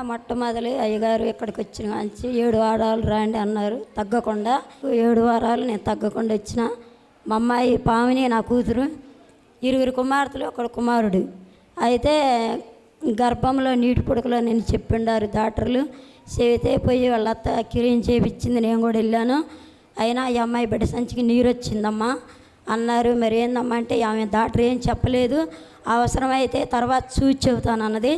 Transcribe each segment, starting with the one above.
మొట్టమొదలు అయ్యగారు ఇక్కడికి వచ్చిన కాంచి 7 వారాలు రాండి అన్నారు. తగ్గకుండా 7 వారాలు నేను తగ్గకుండా వచ్చిన. మా అమ్మాయి పావని నా కూతురు, 2 కుమార్తెలు 1 కుమారుడు. అయితే గర్భంలో నీటి పుడకలో నేను చెప్పిండారు డాక్టర్లు. చెబితే పోయి వాళ్ళ అత్త కిరీం చేపించింది, నేను కూడా వెళ్ళాను. అయినా ఈ అమ్మాయి బిడ్డ సంచికి నీరు వచ్చిందమ్మా అన్నారు. మరి ఏందమ్మా అంటే ఆమె డాక్టర్ ఏం చెప్పలేదు, అవసరమైతే తర్వాత చూసి చెబుతాను అన్నది.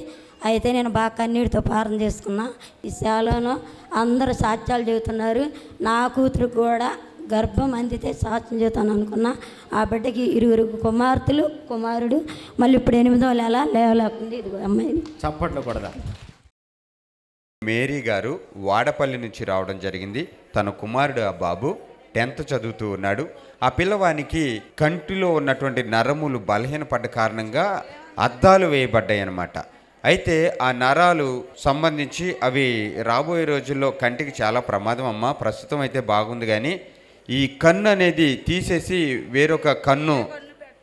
అయితే నేను బాగా కన్నీటితో ప్రార్థన చేసుకున్నా. ఈ సేవలోనూ అందరూ సాక్ష్యాలు చెబుతున్నారు. నా కూతురు కూడా గర్భం అందితే సాక్ష్యం చెబుతాను అనుకున్నా. ఆ బిడ్డకి 2 కుమార్తెలు కుమారుడు. మళ్ళీ ఇప్పుడు 8వ నెల లేవలేకుంది. ఇది అమ్మాయిని చప్పట్లు కొడదా. మేరీ గారు వాడపల్లి నుంచి రావడం జరిగింది. తన కుమారుడు ఆ బాబు 10th చదువుతూ ఉన్నాడు. ఆ పిల్లవానికి కంటిలో ఉన్నటువంటి నరములు బలహీనపడ్డ కారణంగా అద్దాలు వేయబడ్డాయి అన్నమాట. అయితే ఆ నరాలు సంబంధించి అవి రాబోయే రోజుల్లో కంటికి చాలా ప్రమాదం అమ్మ. ప్రస్తుతం అయితే బాగుంది, కానీ ఈ కన్ను అనేది తీసేసి వేరొక కన్ను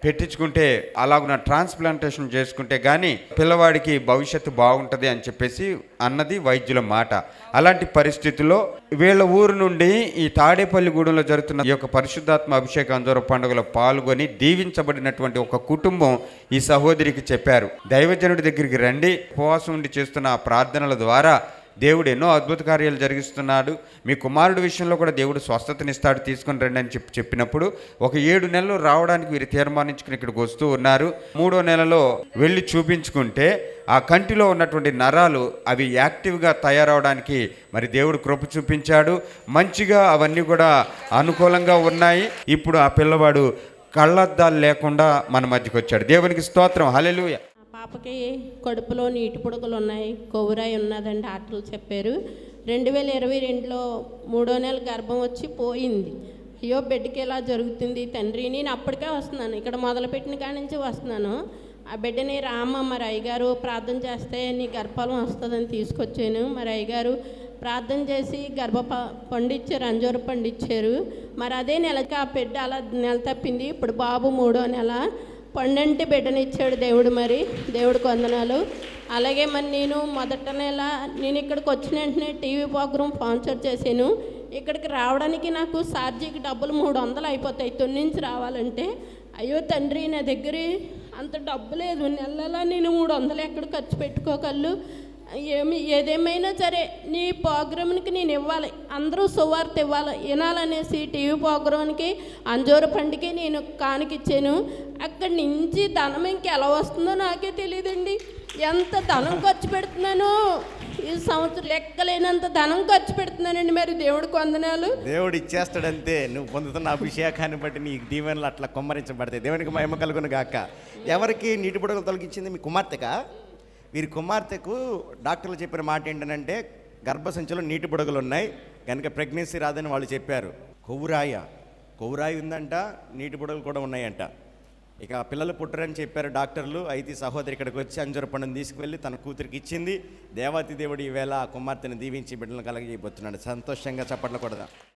పెట్టించుకుంటే అలాగున ట్రాన్స్ప్లాంటేషన్ చేసుకుంటే కానీ పిల్లవాడికి భవిష్యత్తు బాగుంటుంది అని చెప్పేసి అన్నది వైద్యుల మాట. అలాంటి పరిస్థితుల్లో వీళ్ళ ఊరు నుండి ఈ తాడేపల్లిగూడెంలో జరుగుతున్న ఈ యొక్క పరిశుద్ధాత్మ అభిషేక అంజూర పండుగలో పాల్గొని దీవించబడినటువంటి ఒక కుటుంబం ఈ సహోదరికి చెప్పారు, దైవజనుడి దగ్గరికి రండి, ఉపవాసం ఉండి చేస్తున్న ఆ ప్రార్థనల ద్వారా దేవుడు ఎన్నో అద్భుత కార్యాలు జరిగిస్తున్నాడు, మీ కుమారుడి విషయంలో కూడా దేవుడు స్వస్థతనిస్తాడు, తీసుకొని రండి అని చెప్పినప్పుడు ఒక 7 నెలలు రావడానికి వీరు తీర్మానించుకుని ఇక్కడికి వస్తూ ఉన్నారు. 3వ నెలలో వెళ్ళి చూపించుకుంటే ఆ కంటిలో ఉన్నటువంటి నరాలు అవి యాక్టివ్గా తయారవడానికి మరి దేవుడు కృప చూపించాడు. మంచిగా అవన్నీ కూడా అనుకూలంగా ఉన్నాయి. ఇప్పుడు ఆ పిల్లవాడు కళ్ళద్దాలు లేకుండా మన మధ్యకి వచ్చాడు. దేవునికి స్తోత్రం, హల్లెలూయా. పాపకి కడుపులో నీటి పుడకలు ఉన్నాయి, కొవ్వురాయి ఉన్నదని డాక్టర్లు చెప్పారు. 2022లో 3వ నెల గర్భం వచ్చి పోయింది. అయ్యో బిడ్డకి ఎలా జరుగుతుంది తండ్రి, నేను అప్పటికే వస్తున్నాను, ఇక్కడ మొదలుపెట్టిన కాడి నుంచి వస్తున్నాను. ఆ బిడ్డని రామ్మ మరి అయ్యగారు ప్రార్థన చేస్తే నీ గర్భఫలం వస్తుందని తీసుకొచ్చాను. మరి అయ్యగారు ప్రార్థన చేసి పండిచ్చారు, అంజూర పండిచ్చారు. మరి అదే నెలకి ఆ బిడ్డ అలా నెల తప్పింది. ఇప్పుడు బాబు 3వ నెల పండంటి బిడ్డనిచ్చాడు దేవుడు. మరి దేవుడికి వందనాలు. అలాగే మరి నేను మొదట నెల నేను ఇక్కడికి వచ్చిన వెంటనే టీవీ ప్రోగ్రాం స్పాన్సర్ చేశాను. ఇక్కడికి రావడానికి నాకు ఛార్జీకి డబ్బులు 300 అయిపోతాయి తొలి నుంచి రావాలంటే. అయ్యో తండ్రి, నా దగ్గర అంత డబ్బు లేదు, నెలలా నేను 300 ఎక్కడ ఖర్చు పెట్టుకోగలను. ఏదేమైనా సరే నీ ప్రోగ్రామ్కి నేను ఇవ్వాలి, అందరూ సువార్త ఇవ్వాలి వినాలనేసి టీవీ ప్రోగ్రామ్కి అంజూర పండుగకి నేను కానుకిచ్చాను. అక్కడి నుంచి ధనం ఇంకెలా వస్తుందో నాకే తెలియదండి. ఎంత ధనం ఖర్చు పెడుతున్నానో ఈ సంవత్సరం లెక్కలేనంత ధనం ఖర్చు పెడుతున్నానండి. మరి దేవుడికి వందనాలు. దేవుడు ఇచ్చేస్తాడంతే. నువ్వు పొందుతున్న అభిషేకాన్ని బట్టి నీ దీవెనలు అట్లా కొమ్మరించబడతాయి. దేవునికి మహిమ కలుగును గాక. ఎవరికి నీటి బుడగలు తొలగించింది? మీ కుమార్తెకా? వీరి కుమార్తెకు డాక్టర్లు చెప్పిన మాట ఏంటంటే గర్భసంచిలో నీటి బుడగలు ఉన్నాయి కనుక ప్రెగ్నెన్సీ రాదని వాళ్ళు చెప్పారు. కొవ్వురాయి ఉందంట, నీటి బుడగలు కూడా ఉన్నాయంట. ఇక పిల్లలు పుట్టరని చెప్పారు డాక్టర్లు. అయితే సహోదరి ఇక్కడికి వచ్చి అంజూర పండును తీసుకువెళ్ళి తన కూతురికి ఇచ్చింది. దేవాతి దేవుడు ఈవేళ ఆ కుమార్తెను దీవించి బిడ్డలను కలగజేయబోతున్నాడు. సంతోషంగా చప్పట్లు కొడదాం.